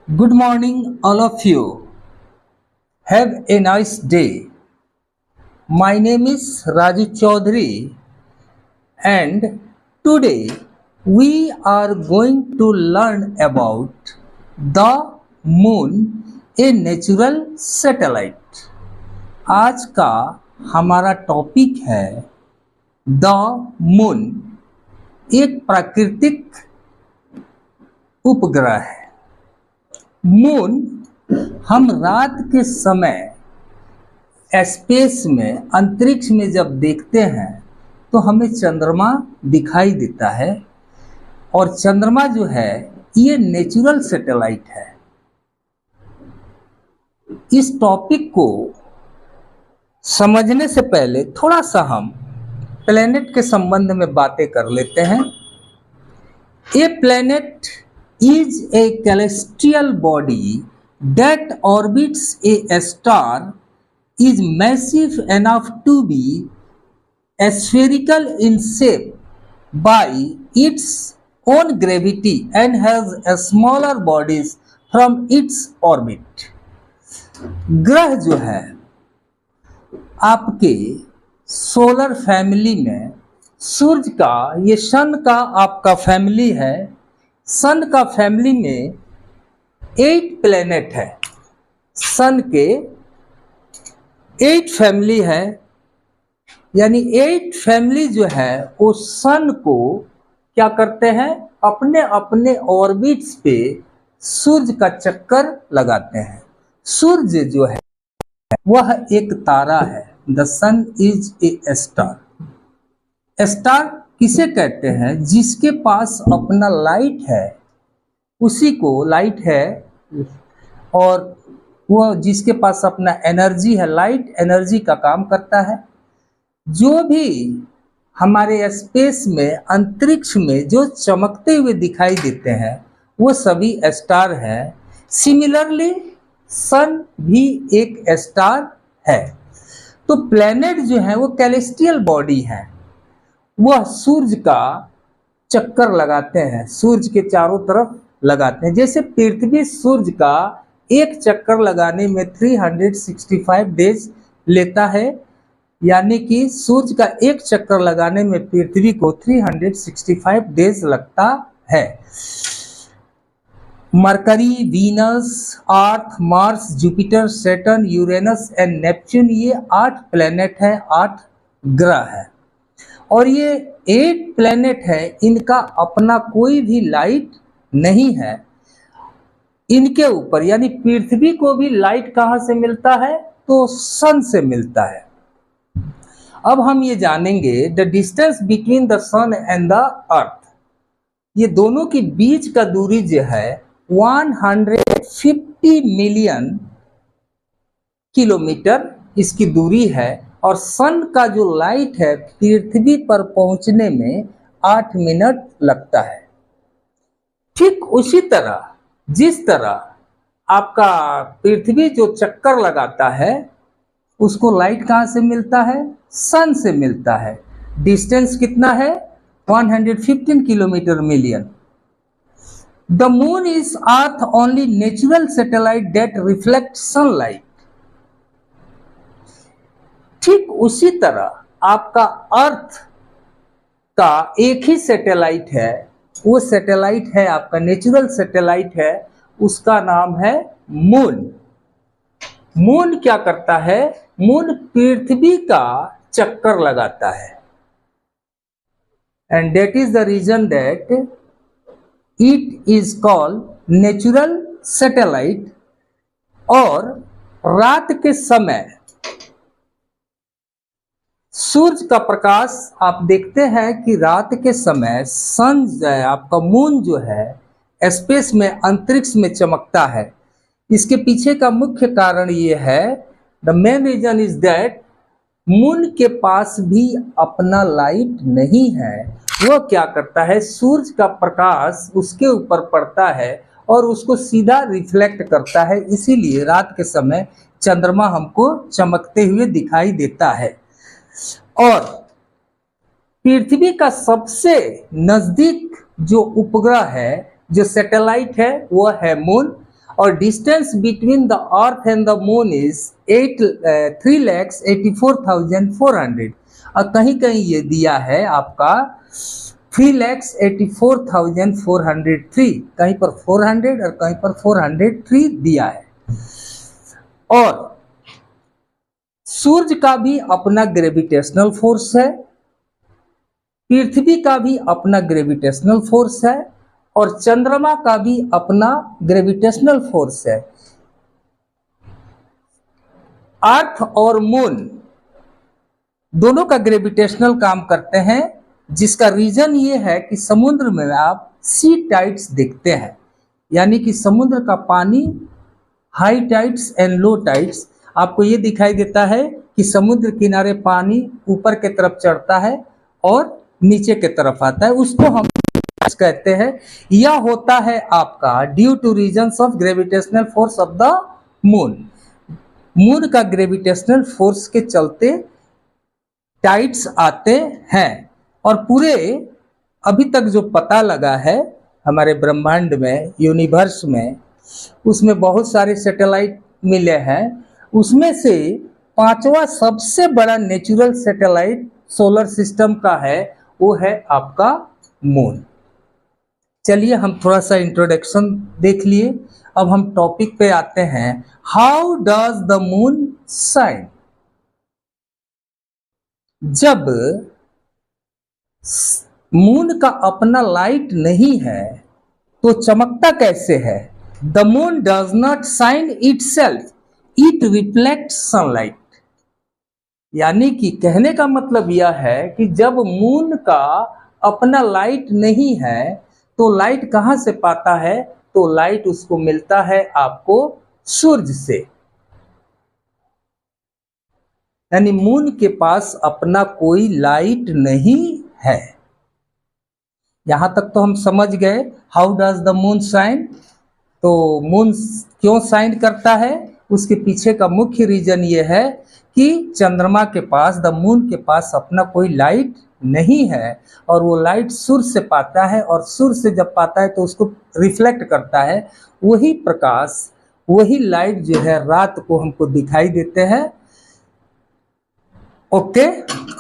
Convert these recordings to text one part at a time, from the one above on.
Good morning, all of you. Have a nice day. My name is Raju Chaudhary, and today we are going to learn about the moon, a natural satellite. आज का हमारा topic है the moon, एक प्राकृतिक उपग्रह है। Moon हम रात के समय स्पेस में, अंतरिक्ष में जब देखते हैं तो हमें चंद्रमा दिखाई देता है, और चंद्रमा जो है ये नेचुरल सैटेलाइट है। इस टॉपिक को समझने से पहले थोड़ा सा हम प्लेनेट के संबंध में बातें कर लेते हैं। A planet is a celestial body that orbits a star, is massive enough to be spherical in shape by its own gravity and has a smaller bodies from its orbit. ग्रह जो है आपके सोलर फैमिली में सूर्य का, ये सन का आपका family है। सन का फैमिली में 8 प्लेनेट है। सन के 8 फैमिली है, यानी 8 फैमिली जो है वो सन को क्या करते हैं, अपने अपने ऑर्बिट्स पे सूर्य का चक्कर लगाते हैं। सूर्य जो है वह एक तारा है। The sun is a star. Star किसे कहते हैं? जिसके पास अपना लाइट है, उसी को लाइट है, और वह जिसके पास अपना एनर्जी है, लाइट एनर्जी का काम करता है। जो भी हमारे स्पेस में, अंतरिक्ष में जो चमकते हुए दिखाई देते हैं वो सभी स्टार हैं। सिमिलरली सन भी एक स्टार है। तो प्लेनेट जो है वो कैलेस्टियल बॉडी है। वह सूर्य का चक्कर लगाते हैं, सूर्य के चारों तरफ लगाते हैं। जैसे पृथ्वी सूर्य का एक चक्कर लगाने में 365 डेज लेता है, यानी कि सूर्य का एक चक्कर लगाने में पृथ्वी को 365 डेज लगता है। Mercury, Venus, earth, Mars, Jupiter, Saturn, Uranus and Neptune, ये 8 प्लेनेट है, 8 ग्रह है। और ये 8 प्लेनेट है, इनका अपना कोई भी लाइट नहीं है। इनके ऊपर यानी पृथ्वी को भी लाइट कहाँ से मिलता है? तो सन से मिलता है। अब हम ये जानेंगे the distance between the sun and the earth. ये दोनों के बीच का दूरी जो है 150 मिलियन किलोमीटर इसकी दूरी है, और सन का जो लाइट है पृथ्वी पर पहुंचने में 8 मिनट लगता है। ठीक उसी तरह जिस तरह आपका पृथ्वी जो चक्कर लगाता है उसको लाइट कहाँ से मिलता है? सन से मिलता है। डिस्टेंस कितना है? 115 kilometre million. The moon is earth only natural satellite that reflect sunlight. ठीक उसी तरह आपका अर्थ का एक ही सैटेलाइट है, वो सैटेलाइट है आपका नेचुरल सैटेलाइट है, उसका नाम है मून। मून क्या करता है? मून पृथ्वी का चक्कर लगाता है, and that is the reason that it is called natural satellite. और रात के समय सूर्य का प्रकाश आप देखते हैं कि रात के समय सन जो है आपका, मून जो है स्पेस में, अंतरिक्ष में चमकता है। इसके पीछे का मुख्य कारण ये है, the main reason is that moon के पास भी अपना लाइट नहीं है। वह क्या करता है? सूर्य का प्रकाश उसके ऊपर पड़ता है और उसको सीधा रिफ्लेक्ट करता है, इसीलिए रात के समय चंद्रमा हमको चमकते हुए दिखाई देता है। और पृथ्वी का सबसे नजदीक जो उपग्रह है, जो सैटेलाइट है, वो है मून। और distance between the earth and the moon is 3,84,400। और कहीं कहीं ये दिया है आपका 3,84,403, कहीं पर 400 और कहीं पर 403 दिया है। और सूर्य का भी अपना ग्रेविटेशनल फोर्स है, पृथ्वी का भी अपना ग्रेविटेशनल फोर्स है, और चंद्रमा का भी अपना ग्रेविटेशनल फोर्स है। अर्थ और मून दोनों का ग्रेविटेशनल काम करते हैं, जिसका रीजन ये है कि समुद्र में आप सी टाइड्स देखते हैं, यानी कि समुद्र का पानी high tides and low tides, आपको ये दिखाई देता है कि समुद्र किनारे पानी ऊपर के तरफ चढ़ता है और नीचे के तरफ आता है, उसको हम कहते हैं। यह होता है आपका due two reasons of gravitational force of the moon. Moon का ग्रेविटेशनल फोर्स के चलते टाइड्स आते हैं। और पूरे अभी तक जो पता लगा है हमारे ब्रह्मांड में, यूनिवर्स में, उसमें बहुत सारे सैटेलाइट मिले हैं। उसमें से 5वां सबसे बड़ा नेचुरल सैटेलाइट सोलर सिस्टम का है, वो है आपका मून। चलिए हम थोड़ा सा इंट्रोडक्शन देख लिए, अब हम टॉपिक पे आते हैं। How does the moon shine? जब मून का अपना लाइट नहीं है तो चमकता कैसे है? The moon does not shine itself, it reflects sunlight. यानी कि कहने का मतलब यह है कि जब मून का अपना लाइट नहीं है तो लाइट कहां से पाता है? तो लाइट उसको मिलता है आपको सूरज से। यानी मून के पास अपना कोई लाइट नहीं है। यहां तक तो हम समझ गए how does the moon shine. तो मून क्यों शाइन करता है, उसके पीछे का मुख्य रीजन ये है कि चंद्रमा के पास, द मून के पास अपना कोई लाइट नहीं है, और वो लाइट सूर्य से पाता है, और सूर्य से जब पाता है तो उसको रिफ्लेक्ट करता है। वही प्रकाश, वही लाइट जो है रात को हमको दिखाई देते हैं। ओके,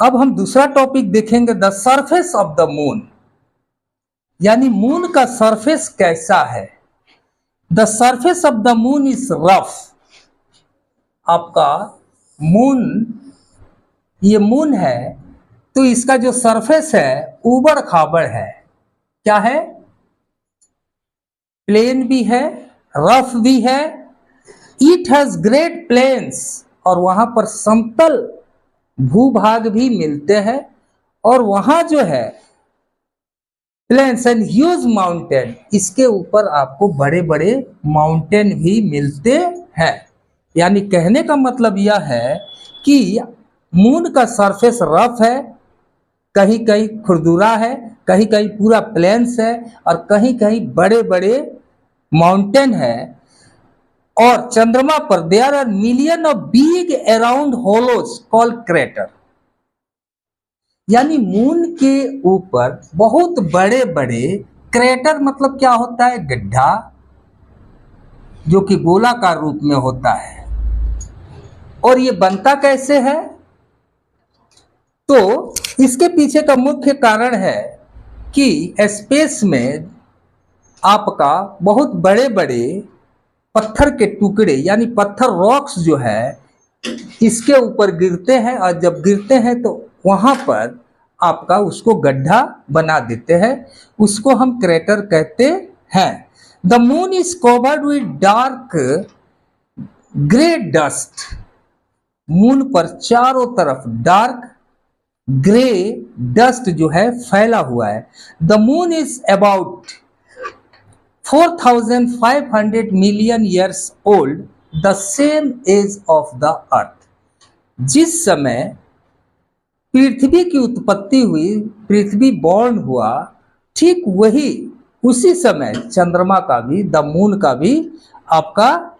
अब हम दूसरा टॉपिक देखेंगे, the surface of the moon. यानी मून का सरफेस कैसा है? The surface of the moon is rough. आपका मून, ये मून है तो इसका जो सरफेस है उबड़ खाबड़ है। क्या है? प्लेन भी है, रफ भी है। इट हैज ग्रेट प्लेन्स, और वहां पर समतल भूभाग भी मिलते हैं, और वहां जो है प्लेन्स एंड ह्यूज माउंटेन, इसके ऊपर आपको बड़े बड़े माउंटेन भी मिलते हैं। यानी कहने का मतलब यह है कि मून का सरफेस रफ है, कहीं कहीं खुरदुरा है, कहीं कहीं पूरा प्लेन्स है, और कहीं कहीं बड़े बड़े माउंटेन है। और चंद्रमा पर there are million of big around hollows called crater. यानी मून के ऊपर बहुत बड़े बड़े क्रेटर, मतलब क्या होता है? गड्ढा, जो कि गोलाकार रूप में होता है। और ये बनता कैसे है? तो इसके पीछे का मुख्य कारण है कि स्पेस में आपका बहुत बड़े बड़े पत्थर के टुकड़े, यानी पत्थर रॉक्स जो है इसके ऊपर गिरते हैं, और जब गिरते हैं तो वहां पर आपका उसको गड्ढा बना देते हैं, उसको हम क्रेटर कहते हैं। The moon is covered with dark grey dust. Moon पर चारों तरफ डार्क ग्रे डस्ट जो है फैला हुआ है। The moon is about 4,500 million years old, the same age of the earth. जिस समय पृथ्वी की उत्पत्ति हुई, पृथ्वी बॉर्न हुआ, ठीक वही उसी समय चंद्रमा का भी, द मून का भी आपका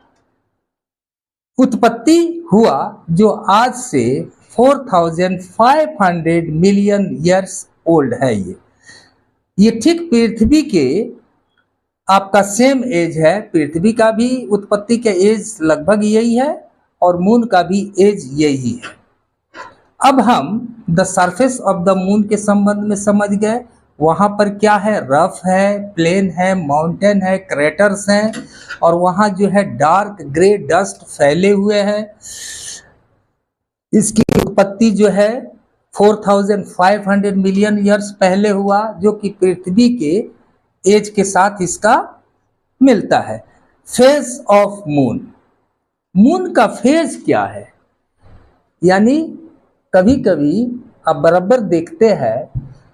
उत्पत्ति हुआ, जो आज से 4,500 मिलियन ईयर्स ओल्ड है। ये ठीक पृथ्वी के आपका सेम एज है, पृथ्वी का भी उत्पत्ति के एज लगभग यही है और मून का भी एज यही है। अब हम the surface of the moon के संबंध में समझ गए। वहां पर क्या है, रफ है, प्लेन है, माउंटेन है, क्रेटर्स हैं और वहां जो है डार्क ग्रे डस्ट फैले हुए हैं। इसकी उत्पत्ति जो है 4500 मिलियन ईयर्स पहले हुआ, जो कि पृथ्वी के एज के साथ इसका मिलता है। फेज ऑफ मून, मून का फेज क्या है, यानी कभी कभी आप बराबर देखते हैं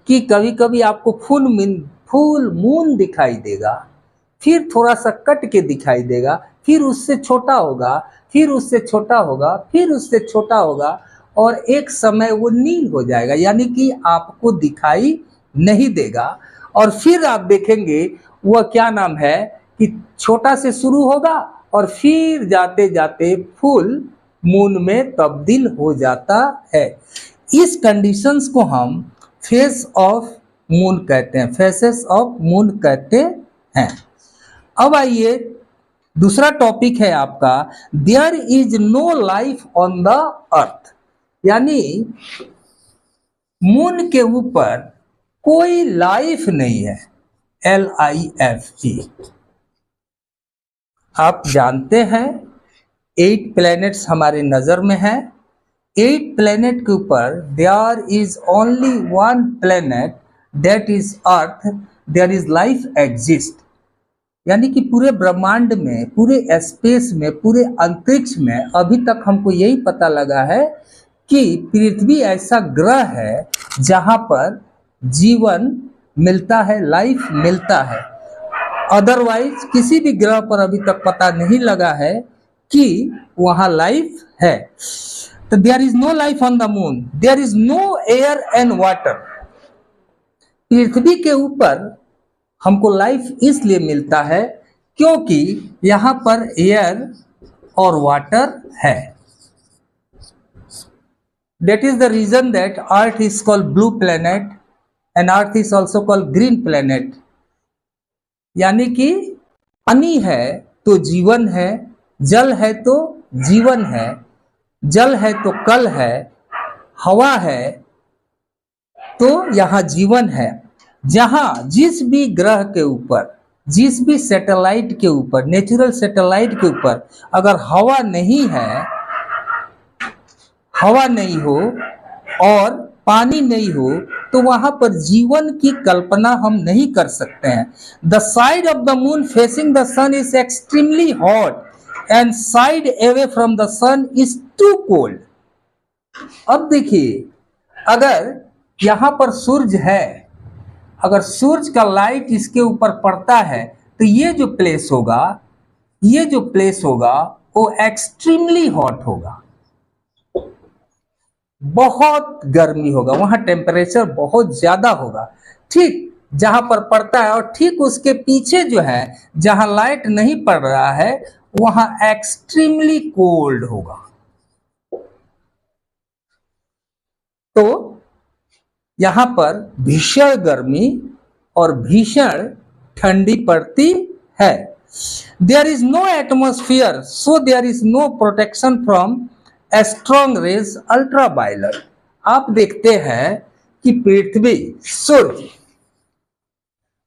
कि कभी कभी आपको फुल मून दिखाई देगा, फिर थोड़ा सा कट के दिखाई देगा, फिर उससे छोटा होगा, फिर उससे छोटा होगा, फिर उससे छोटा होगा और एक समय वो नील हो जाएगा, यानी कि आपको दिखाई नहीं देगा। और फिर आप देखेंगे वह क्या नाम है कि छोटा से शुरू होगा और फिर जाते जाते फुल मून में तब्दील हो जाता है। इस कंडीशंस को हम फेस ऑफ मून कहते हैं, फेसेस ऑफ मून कहते हैं। अब आइए दूसरा टॉपिक है आपका, there is no life on the earth, यानी मून के ऊपर कोई लाइफ नहीं है, LIFE। आप जानते हैं 8 प्लैनेट्स हमारे नजर में है। 8 प्लैनेट के ऊपर there is only 1 planet that is earth, there is life exist, यानी कि पूरे ब्रह्मांड में, पूरे स्पेस में, पूरे अंतरिक्ष में अभी तक हमको यही पता लगा है कि पृथ्वी ऐसा ग्रह है जहां पर जीवन मिलता है, लाइफ मिलता है। अदरवाइज किसी भी ग्रह पर अभी तक पता नहीं लगा है कि वहां लाइफ है। तो there is no life on the moon, there is no air and water. पृथ्वी के ऊपर हमको लाइफ इसलिए मिलता है क्योंकि यहां पर एयर और वाटर है। That is the reason that Earth is called blue planet and Earth is also called green planet। यानी कि पानी है तो जीवन है, जल है तो जीवन है, जल है तो कल है, हवा है तो यहाँ जीवन है। जहाँ जिस भी ग्रह के ऊपर, जिस भी सैटेलाइट के ऊपर, नेचुरल सैटेलाइट के ऊपर अगर हवा नहीं है, हवा नहीं हो और पानी नहीं हो, तो वहां पर जीवन की कल्पना हम नहीं कर सकते हैं। The side of the moon facing the sun is extremely hot and side away from the sun is too cold. अब देखिए, अगर यहां पर सूरज है, अगर सूरज का लाइट इसके ऊपर पड़ता है तो ये जो प्लेस होगा, ये जो प्लेस होगा वो एक्सट्रीमली हॉट होगा, बहुत गर्मी होगा, वहां टेम्परेचर बहुत ज्यादा होगा। ठीक जहां पर पड़ता है और ठीक उसके पीछे जो है, जहां लाइट नहीं पड़ रहा है, वहां एक्सट्रीमली कोल्ड होगा। तो यहां पर भीषण गर्मी और भीषण ठंडी पड़ती है। There is no atmosphere, so there is no protection from strong rays ultraviolet. आप देखते हैं कि पृथ्वी, सूर्य,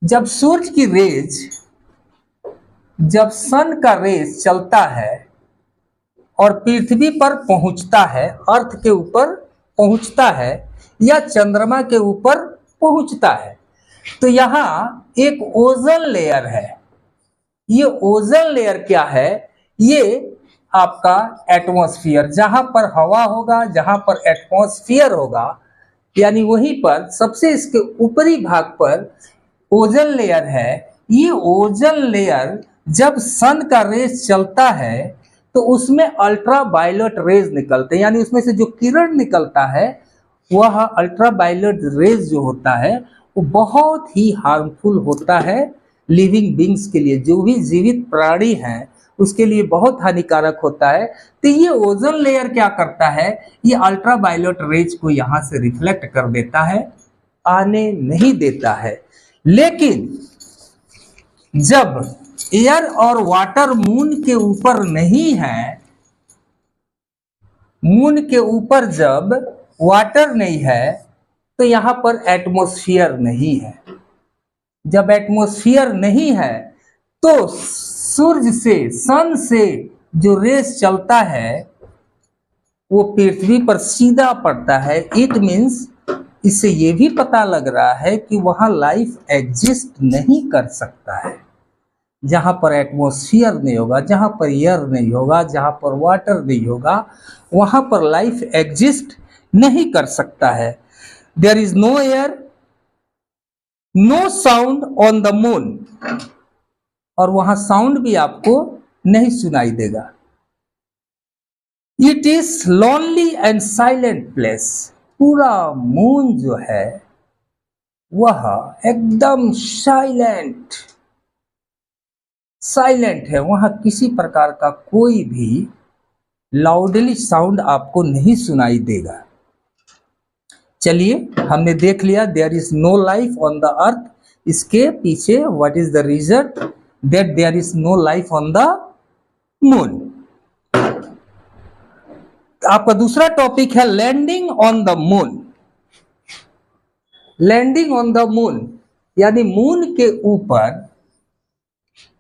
जब सूर्य की रेज, जब सन का रेज चलता है और पृथ्वी पर पहुंचता है, अर्थ के ऊपर पहुंचता है या चंद्रमा के ऊपर पहुंचता है, तो यहां एक ओजोन लेयर है। ये ओजोन लेयर क्या है? ये आपका एटमॉस्फेयर, जहां पर हवा होगा, जहां पर एटमॉस्फेयर होगा, यानी वहीं पर सबसे इसके ऊपरी भाग पर ओजोन लेयर है। ये ओजोन लेयर जब सन का रेज चलता है तो उसमें अल्ट्रावायलेट रेज निकलते हैं, यानी उसमें से जो किरण निकलता है वह अल्ट्रावायलेट रेज जो होता है वो बहुत ही हार्मफुल होता है लिविंग बींग्स के लिए, जो भी जीवित प्राणी हैं उसके लिए बहुत हानिकारक होता है। तो ये ओजोन लेयर क्या करता है, ये अल्ट्रावायलेट रेज को यहाँ से रिफ्लेक्ट कर देता है, आने नहीं देता है। लेकिन जब एयर और वाटर मून के ऊपर नहीं है, मून के ऊपर जब वाटर नहीं है तो यहां पर एटमॉस्फेयर नहीं है। जब एटमॉस्फेयर नहीं है तो सूर्य से, सन से जो रेस चलता है वो पृथ्वी पर सीधा पड़ता है। इट मीन्स इससे ये भी पता लग रहा है कि वहां लाइफ एग्जिस्ट नहीं कर सकता है। जहां पर एटमॉस्फेयर नहीं होगा, जहां पर एयर नहीं होगा, जहां पर वाटर नहीं होगा, वहां पर लाइफ एग्जिस्ट नहीं कर सकता है। There is no air, no sound on the moon, और वहां साउंड भी आपको नहीं सुनाई देगा। It is lonely and silent place. पूरा मून जो है वह एकदम साइलेंट है, वहां किसी प्रकार का कोई भी लाउडली साउंड आपको नहीं सुनाई देगा। चलिए, हमने देख लिया there is no life on the earth. इसके पीछे what is the reason that there is no life on the moon. आपका दूसरा टॉपिक है landing on the moon. Landing on the moon यानी मून के ऊपर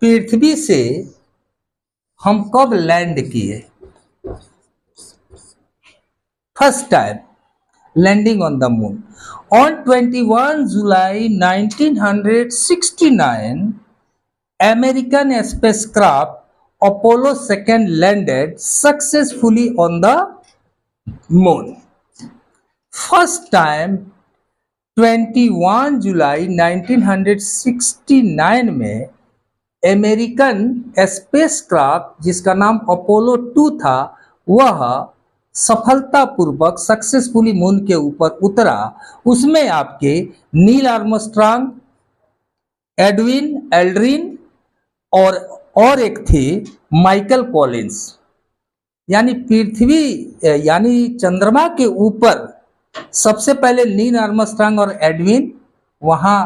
पृथ्वी से हम कब लैंड किए? First time landing on the moon on 21 July 1969 American spacecraft Apollo 2 landed successfully on the moon. First time 21 July 1969 में अमेरिकन स्पेसक्राफ्ट जिसका नाम अपोलो 2 था वह सफलतापूर्वक सक्सेसफुली मून के ऊपर उतरा। उसमें आपके नील आर्मस्ट्रांग, एडविन एल्ड्रिन और एक थे माइकल कॉलिंस। यानी पृथ्वी यानी चंद्रमा के ऊपर सबसे पहले नील आर्मस्ट्रांग और एडविन वहां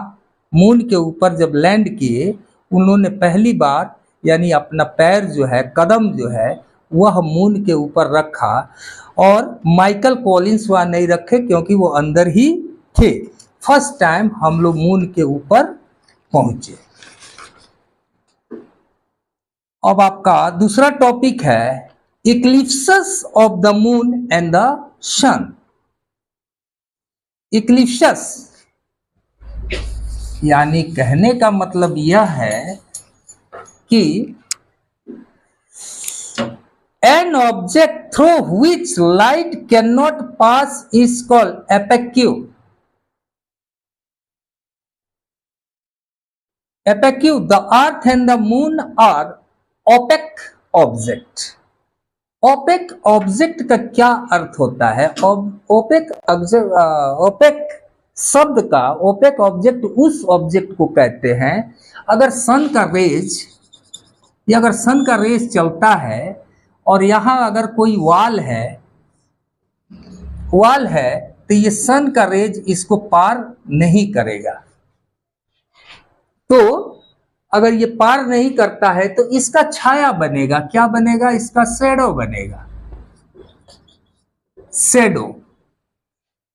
मून के ऊपर जब लैंड किए, उन्होंने पहली बार यानी अपना पैर जो है, कदम जो है वह मून के ऊपर रखा, और माइकल कॉलिंस वहां नहीं रखे क्योंकि वो अंदर ही थे। फर्स्ट टाइम हम लोग मून के ऊपर पहुंचे। अब आपका दूसरा टॉपिक है eclipses of the moon and the sun. Eclipses यानी कहने का मतलब यह है कि an object through which light cannot pass is called opaque. Opaque, the earth and the moon are opaque object. Opaque object का क्या अर्थ होता है? opaque शब्द का opaque ऑब्जेक्ट उस ऑब्जेक्ट को कहते हैं अगर सन का रेज चलता है और यहां अगर कोई वाल है तो ये सन का रेज इसको पार नहीं करेगा। तो अगर ये पार नहीं करता है तो इसका छाया बनेगा। क्या बनेगा? इसका शैडो बनेगा, शैडो।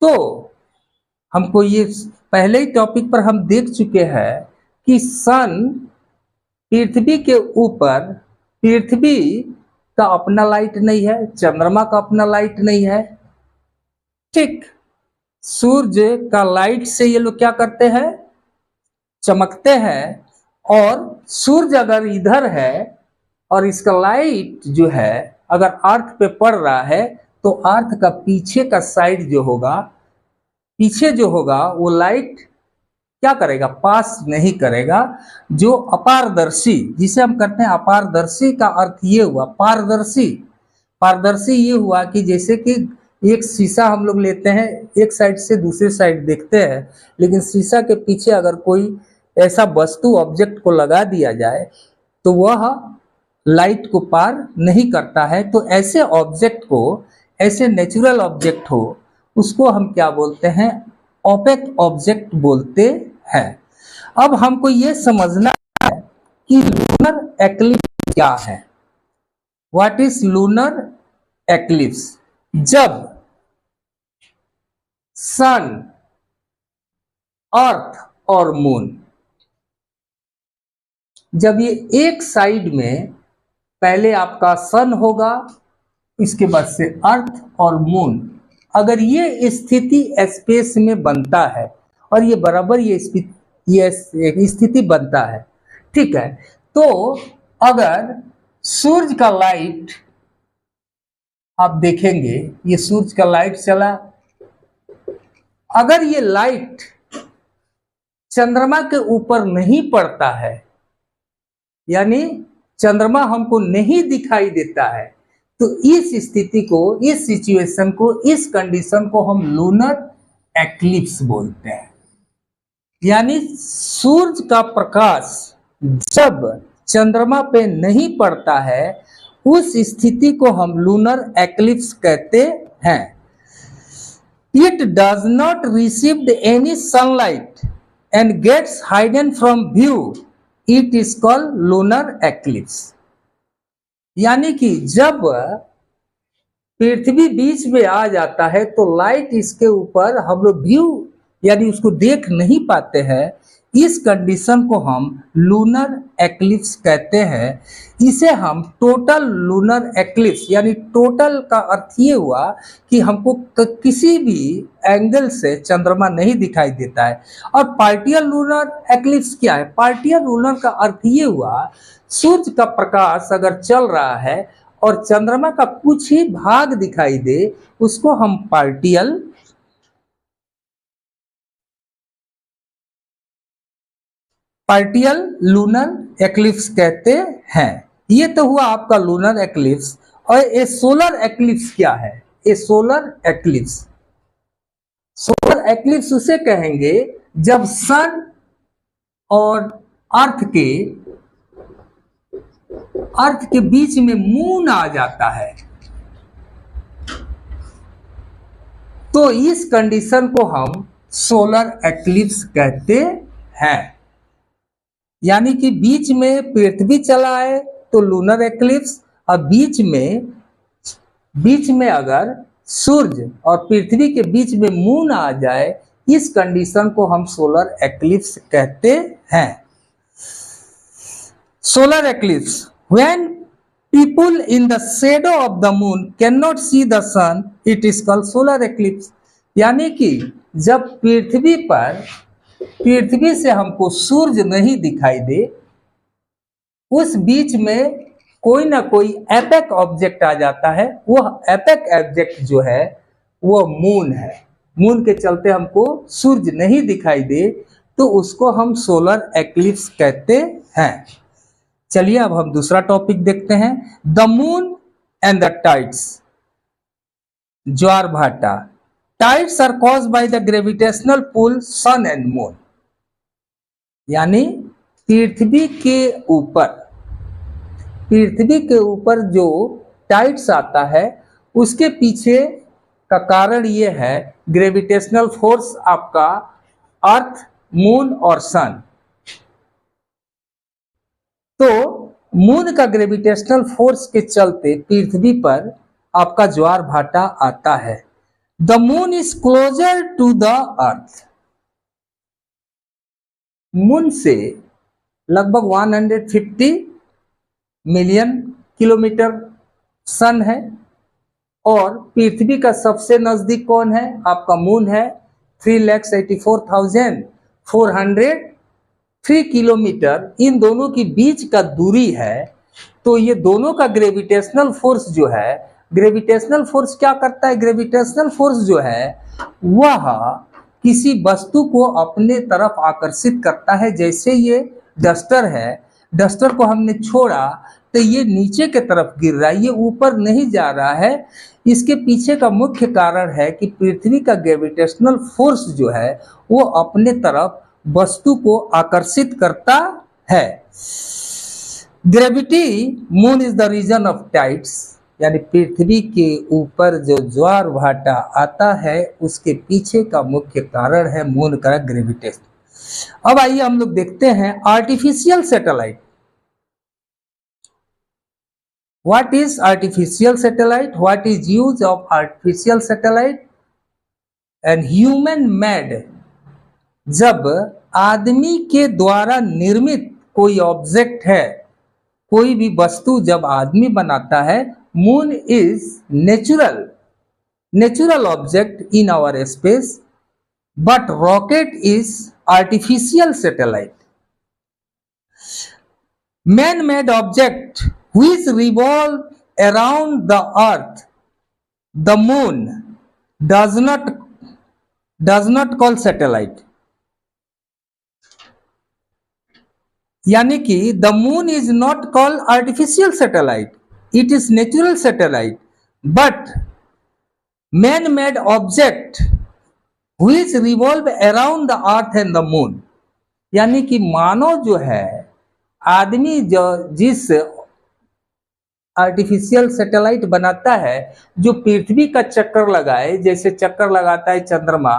तो हमको ये पहले ही टॉपिक पर हम देख चुके हैं कि सन पृथ्वी के ऊपर, पृथ्वी का अपना लाइट नहीं है, चंद्रमा का अपना लाइट नहीं है, ठीक। सूर्य का लाइट से ये लोग क्या करते हैं? चमकते हैं। और सूर्य अगर इधर है और इसका लाइट जो है अगर अर्थ पे पड़ रहा है तो अर्थ का पीछे का साइड जो होगा, पीछे जो होगा वो लाइट क्या करेगा? पास नहीं करेगा। जो अपारदर्शी, जिसे हम कहते हैं अपारदर्शी, का अर्थ ये हुआ पारदर्शी ये हुआ कि जैसे कि एक शीशा हम लोग लेते हैं, एक साइड से दूसरे साइड देखते हैं, लेकिन शीशा के पीछे अगर कोई ऐसा वस्तु ऑब्जेक्ट को लगा दिया जाए तो वह लाइट को पार नहीं करता है। तो ऐसे ऑब्जेक्ट को, ऐसे नेचुरल ऑब्जेक्ट हो, उसको हम क्या बोलते हैं? ओपेक ऑब्जेक्ट बोलते हैं। अब हमको ये समझना है कि लूनर एक्लिप्स क्या है। What is lunar eclipse? जब सन, अर्थ और मून, जब ये एक साइड में, पहले आपका सन होगा, इसके बाद से अर्थ और मून, अगर ये स्थिति स्पेस में बनता है और ये बराबर ये स्थिति बनता है, ठीक है, तो अगर सूरज का लाइट आप देखेंगे, ये सूरज का लाइट चला, अगर ये लाइट चंद्रमा के ऊपर नहीं पड़ता है, यानी चंद्रमा हमको नहीं दिखाई देता है, तो इस स्थिति को, इस सिचुएशन को, इस कंडीशन को हम लूनर एक्लिप्स बोलते हैं। यानी सूरज का प्रकाश जब चंद्रमा पे नहीं पड़ता है, उस स्थिति को हम लूनर एक्लिप्स कहते हैं। It does not receive any sunlight and gets hidden from view. It is called lunar eclipse. यानी कि जब पृथ्वी बीच में आ जाता है तो लाइट इसके ऊपर हम लोग व्यू यानी उसको देख नहीं पाते हैं, इस कंडीशन को हम लूनर एक्लिप्स कहते हैं। इसे हम टोटल लूनर एक्लिप्स, यानी टोटल का अर्थ ये हुआ कि हमको किसी भी एंगल से चंद्रमा नहीं दिखाई देता है। और पार्शियल लूनर एक्लिप्स क्या है? पार्शियल लूनर का अर्थ ये हुआ, सूरज का प्रकाश अगर चल रहा है और चंद्रमा का कुछ ही भाग दिखाई दे, उसको हम पार्शियल लूनर एक्लिप्स कहते हैं। ये तो हुआ आपका लूनर एक्लिप्स। और ए सोलर एक्लिप्स क्या है? ए सोलर एक्लिप्स, सोलर एक्लिप्स उसे कहेंगे जब सन और अर्थ के बीच में मून आ जाता है, तो इस कंडीशन को हम सोलर एक्लिप्स कहते हैं। यानी कि बीच में पृथ्वी चला है तो लूनर एक्लिप्स, और बीच में अगर सूरज और पृथ्वी के बीच में मून आ जाए, इस कंडीशन को हम सोलर एक्लिप्स कहते हैं। Solar eclipse, when people in the shadow of the moon can not see the sun, it is called solar eclipse. यानी कि जब पृथ्वी से हमको सूरज नहीं दिखाई दे, उस बीच में कोई ना कोई एपेक ऑब्जेक्ट आ जाता है, वह एपेक ऑब्जेक्ट जो है वो मून है। मून के चलते हमको सूरज नहीं दिखाई दे, तो उसको हम सोलर एक्लिप्स कहते हैं। चलिए अब हम दूसरा टॉपिक देखते हैं, the moon and the tides. ज्वार भाटा। Tides are caused by the gravitational pull sun and moon. यानी पृथ्वी के ऊपर जो टाइड्स आता है, उसके पीछे का कारण ये है ग्रेविटेशनल फोर्स आपका अर्थ, मून और सन। तो मून का ग्रेविटेशनल फोर्स के चलते पृथ्वी पर आपका ज्वार भाटा आता है। The moon is closer to the earth. Moon से लगभग 150 मिलियन किलोमीटर सन है, और पृथ्वी का सबसे नजदीक कौन है? आपका मून है। 3,84,403 किलोमीटर इन दोनों की बीच का दूरी है। तो ये दोनों का ग्रेविटेशनल फोर्स जो है, ग्रेविटेशनल फोर्स क्या करता है? ग्रेविटेशनल फोर्स जो है वह किसी वस्तु को अपने तरफ आकर्षित करता है। जैसे ये डस्टर है, डस्टर को हमने छोड़ा तो ये नीचे के तरफ गिर रहा है, ये ऊपर नहीं जा रहा है। इसके पीछे का मुख्य कारण है कि पृथ्वी का ग्रेविटेशनल फोर्स जो है वो अपने तरफ वस्तु को आकर्षित करता है। Gravity moon is the reason of tides. यानी पृथ्वी के ऊपर जो ज्वार भाटा आता है, उसके पीछे का मुख्य कारण है मून का ग्रेविटेशन। अब आइए हम लोग देखते हैं artificial satellite. What is artificial satellite? What is use of artificial satellite? And human made, जब आदमी के द्वारा निर्मित कोई ऑब्जेक्ट है, कोई भी वस्तु जब आदमी बनाता है, moon is natural object in our space, but rocket is artificial satellite. Man made object which revolve around the earth, the moon does not call satellite. यानी कि the moon is not called artificial satellite, it is natural satellite, but man made object which revolve around the earth and the moon. यानी कि मानव जो है, आदमी जो जिस artificial satellite बनाता है जो पृथ्वी का चक्कर लगाए, जैसे चक्कर लगाता है चंद्रमा,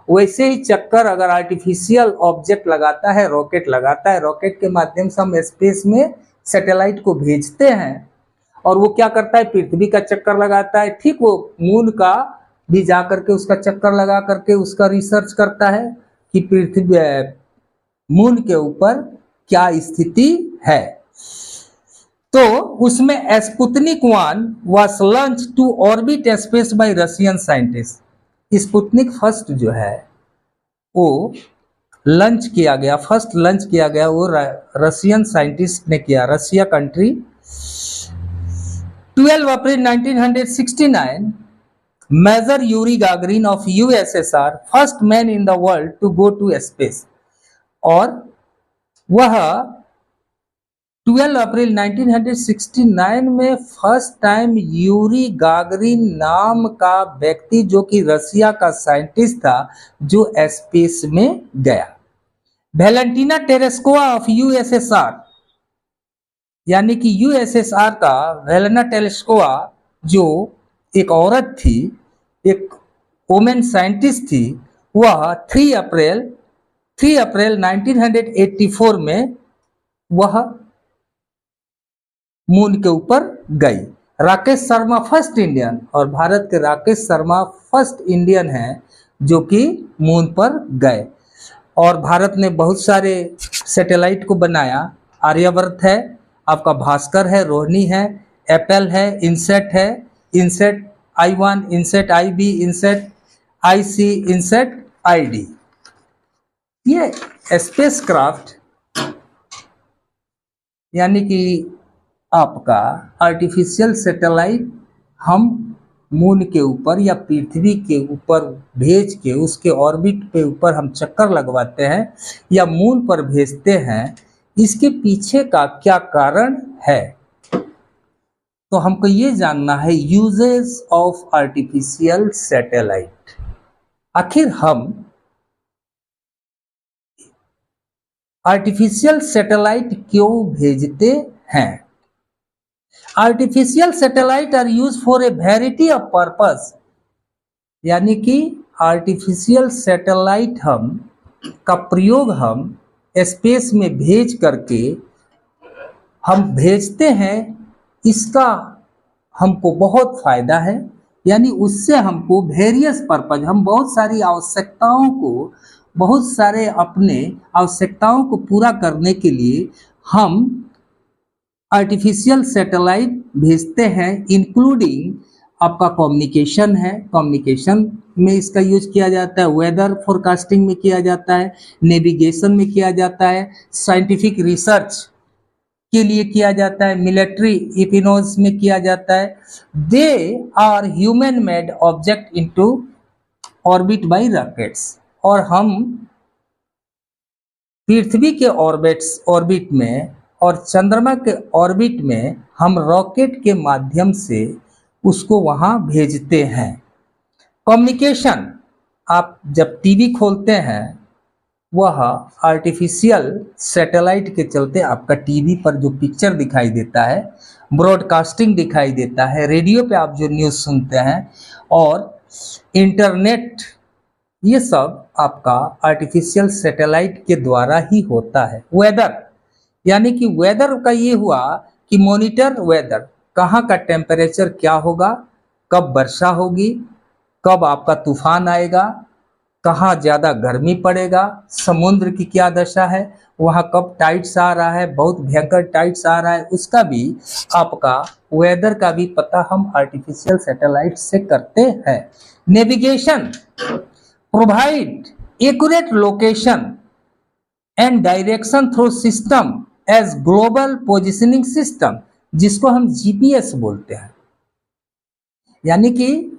वैसे ही चक्कर अगर आर्टिफिशियल ऑब्जेक्ट लगाता है, रॉकेट लगाता है, रॉकेट के माध्यम से हम स्पेस में सैटेलाइट को भेजते हैं और वो क्या करता है, पृथ्वी का चक्कर लगाता है. ठीक वो मून का भी जा करके उसका चक्कर लगा करके उसका रिसर्च करता है कि पृथ्वी मून के ऊपर क्या स्थिति है. तो उसमें Sputnik 1 was launch to orbit space by Russian scientist. Sputnik first जो है वो लॉन्च किया गया, फर्स्ट लॉन्च किया गया वो रशियन साइंटिस्ट ने किया, Russia country. 12 April 1969 major Yuri Gagarin of USSR first man in the world to go to space. और वह 12 अप्रैल 1969 में फर्स्ट टाइम यूरी गागरिन नाम का व्यक्ति, जो कि रशिया का साइंटिस्ट था, जो स्पेस में गया. वेलेंटिना टेरेस्कोवा ऑफ यूएसएसआर, यानी कि यूएसएसआर का वेलेना टेरेस्कोवा, जो एक औरत थी, एक वुमेन साइंटिस्ट थी, वह 3 अप्रैल 1984 में वह मून के ऊपर गई. राकेश शर्मा फर्स्ट इंडियन, और भारत के राकेश शर्मा फर्स्ट इंडियन हैं जो कि मून पर गए. और भारत ने बहुत सारे सैटेलाइट को बनाया. आर्यवर्त है, आपका भास्कर है, रोहिणी है, एप्पल है, इनसेट है, INSAT I1, INSAT IB, INSAT IC, INSAT ID. ये स्पेस क्राफ्ट यानी कि आपका आर्टिफिशियल सैटेलाइट हम मून के ऊपर या पृथ्वी के ऊपर भेज के उसके ऑर्बिट पे ऊपर हम चक्कर लगवाते हैं या मून पर भेजते हैं, इसके पीछे का क्या कारण है, तो हमको ये जानना है. Uses of artificial satellite. आखिर हम आर्टिफिशियल सैटेलाइट क्यों भेजते हैं? Artificial satellite are use for a variety of purpose. यानी कि आर्टिफिशियल सैटेलाइट हम का प्रयोग हम स्पेस में भेज करके हम भेजते हैं, इसका हमको बहुत फायदा है. यानी उससे हमको वेरियस पर्पज, हम बहुत सारी आवश्यकताओं को, बहुत सारे अपने आवश्यकताओं को पूरा करने के लिए हम आर्टिफिशियल सैटेलाइट भेजते हैं. इंक्लूडिंग आपका कम्युनिकेशन है, कम्युनिकेशन में इसका यूज किया जाता है, वेदर फोरकास्टिंग में किया जाता है, नेविगेशन में किया जाता है, साइंटिफिक रिसर्च के लिए किया जाता है, मिलिट्री इपिनोज में किया जाता है. They are human made object into orbit by rockets. और हम पृथ्वी के ऑर्बिट में और चंद्रमा के ऑर्बिट में हम रॉकेट के माध्यम से उसको वहां भेजते हैं. कम्युनिकेशन, आप जब टीवी खोलते हैं वह आर्टिफिशियल सैटेलाइट के चलते आपका टीवी पर जो पिक्चर दिखाई देता है, ब्रॉडकास्टिंग दिखाई देता है, रेडियो पे आप जो न्यूज़ सुनते हैं और इंटरनेट, ये सब आपका आर्टिफिशियल सैटेलाइट के द्वारा ही होता है. वेदर, यानी कि वेदर का ये हुआ कि मॉनिटर वेदर, कहाँ का टेम्परेचर क्या होगा, कब वर्षा होगी, कब आपका तूफान आएगा, कहाँ ज़्यादा गर्मी पड़ेगा, समुद्र की क्या दशा है, वहाँ कब टाइड्स आ रहा है, बहुत भयंकर टाइड्स आ रहा है, उसका भी आपका वेदर का भी पता हम आर्टिफिशियल सैटेलाइट से करते हैं। Navigation, provide accurate location and direction through system as global positioning system, जिसको हम जीपीएस बोलते हैं। यानी कि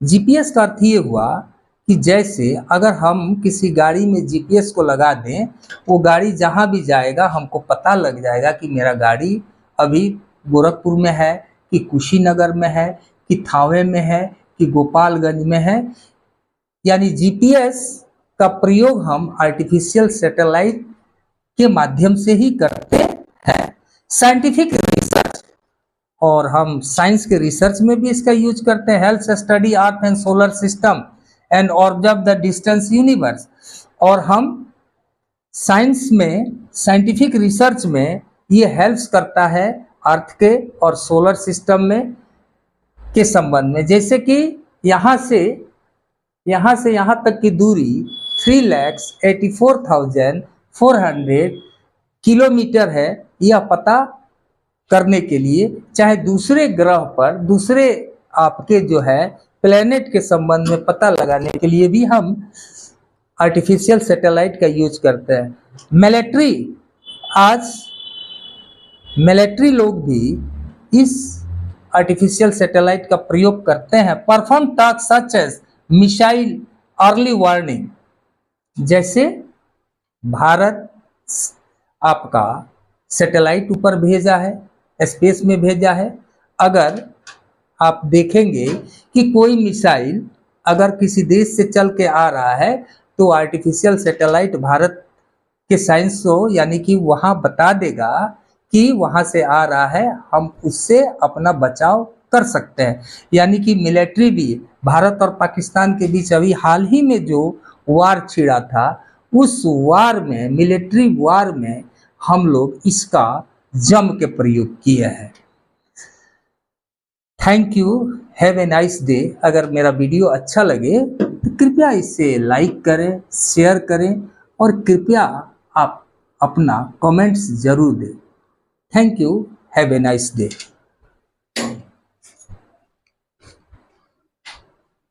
जीपीएस का अर्थ ये हुआ कि जैसे अगर हम किसी गाड़ी में जीपीएस को लगा दें, वो गाड़ी जहाँ भी जाएगा हमको पता लग जाएगा कि मेरा गाड़ी अभी गोरखपुर में है, कि कुशीनगर में है, कि थावे में है, कि गोपालगंज में है। यानी जीपीएस का प्रयोग हम आर्टिफिशियल सैटेलाइट के माध्यम से ही करते हैं। साइंटिफिक रिसर्च, और हम साइंस के रिसर्च में भी इसका यूज करते हैं। Help study earth and solar system and observe the distance universe, और हम साइंस में, साइंटिफिक रिसर्च में ये हेल्प्स करता है अर्थ के और सोलर सिस्टम में के संबंध में। जैसे कि यहाँ से यहाँ तक की दूरी 3,84,400 किलोमीटर है। यह पता करने के लिए, चाहे दूसरे ग्रह पर, दूसरे आपके जो है प्लेनेट के संबंध में पता लगाने के लिए भी हम आर्टिफिशियल सैटेलाइट का यूज करते हैं। मिलिट्री, आज मिलिट्री लोग भी इस आर्टिफिशियल सैटेलाइट का प्रयोग करते हैं। Perform task such as missile early warning, जैसे भारत आपका सैटेलाइट ऊपर भेजा है, स्पेस में भेजा है। अगर आप देखेंगे कि कोई मिसाइल अगर किसी देश से चल के आ रहा है, तो आर्टिफिशियल सैटेलाइट भारत के साइंस को, यानी कि वहाँ बता देगा कि वहाँ से आ रहा है, हम उससे अपना बचाव कर सकते हैं। यानी कि मिलिट्री भी, भारत और पाकिस्तान के बीच अभी हाल ही में जो वार छिड़ा था, उस वार में, मिलिट्री वार में हम लोग इसका जम के प्रयोग किए हैं। Thank you, have a nice day. अगर मेरा वीडियो अच्छा लगे तो कृपया इसे लाइक करें, शेयर करें, और कृपया आप अपना कमेंट्स जरूर दें। Thank you, have a nice day.